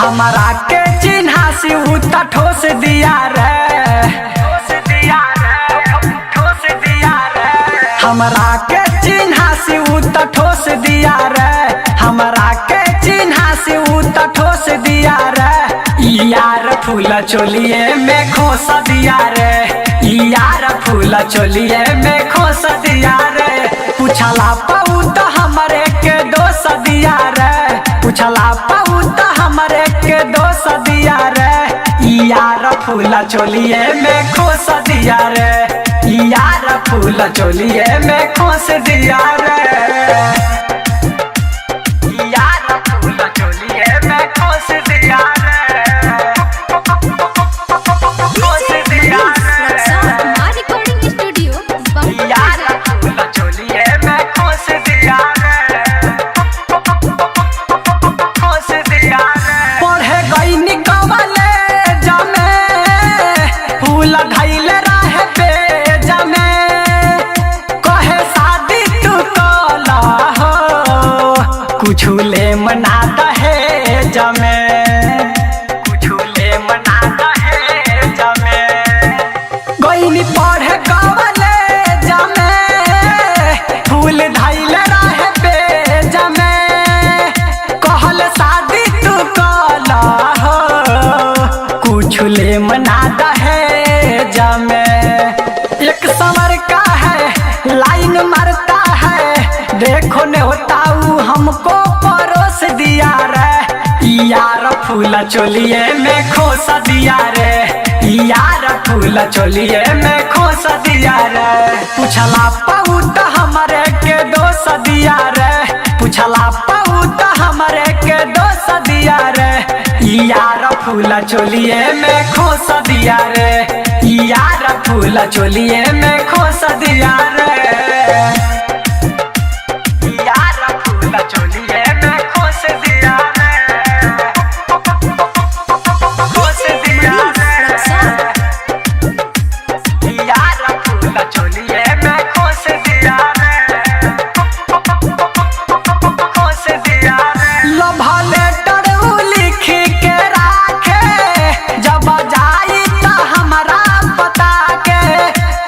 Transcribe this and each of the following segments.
हमारा के चिन्हा से उता ठोस दिया रे, हमारा के चिन्हा से उता ठोस दिया रे, हमारा के चिन्हा से उता ठोस दिया रे। यार फूल चोलिए में खोस दिया रे, यार फूल चोलिए में खोस दिया रे। पूछला पाऊ तो हमारे के दोष दिया रे, पूछला पाऊ तो हमारे के दोष दिया रे। यार फूल चोलिए में खोस दिया रे, यार फूल चोलिए में खोस दिया रे, यार फूल चोलिए में खोस दिया रे, खोस दिया रे। यार फूल चोलिए में खोस दिया रे, खोस दिया रे। पढ़े गई निकले जमे फूल धैले रहे पेज में, कहे शादी तू कला हो कुछु ले मना दहेज में, कुछु ले मना दहेज में। गईनी पढ़े कवले जमे फूल धैले रहे पेज में, कहल शादी तू कला हो कुछु ले मना दहेज में। एक समर का है लाइन मारता है, देखो ने होता हमको परोस दिया रे। यार फूल चोलिए में खोस दिया रे, यार फूल चोलिए में खोस दिया रे। पूछला पाऊ तो हमारे के दोष दिया रे, पूछला पाऊ तो हमारे के दोष दिया रे। यार फूल चोलिए में खोस दिया रे, यार फूल चोलिए में खोस दिया रे, यार फूल चोलिए में खोस दिया रे, खोस दिया रे। यार फूल चोलिए में खोस दिया रे, खोस दिया रे। लव लेटर लिख के राखे जब जाई तो हमारा बता के,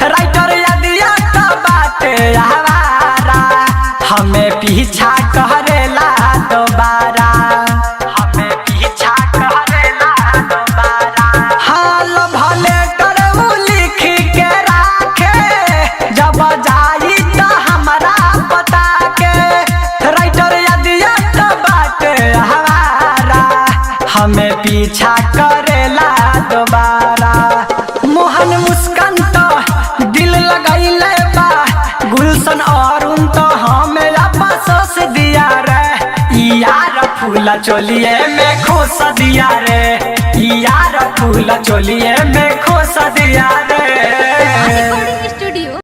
राइटर यदिया तो बाटे हमारा हमें पीछा करेला दोबारा, हमें पीछा करेला दोबारा। हाँ लव लेटर लिख के राखे जब जाई तो हमारा बता के, राइटर यदिया तो बाटे हमारा हमें पीछा करेला दोबारा। मोहन मुस्कान तो दिल लगैले बा, गुलशन अरुण तो हमें वापस दिया रे। यार फूल चोलिए में खोस दिया रे, यार फूल चोलिए में खोस दिया रे।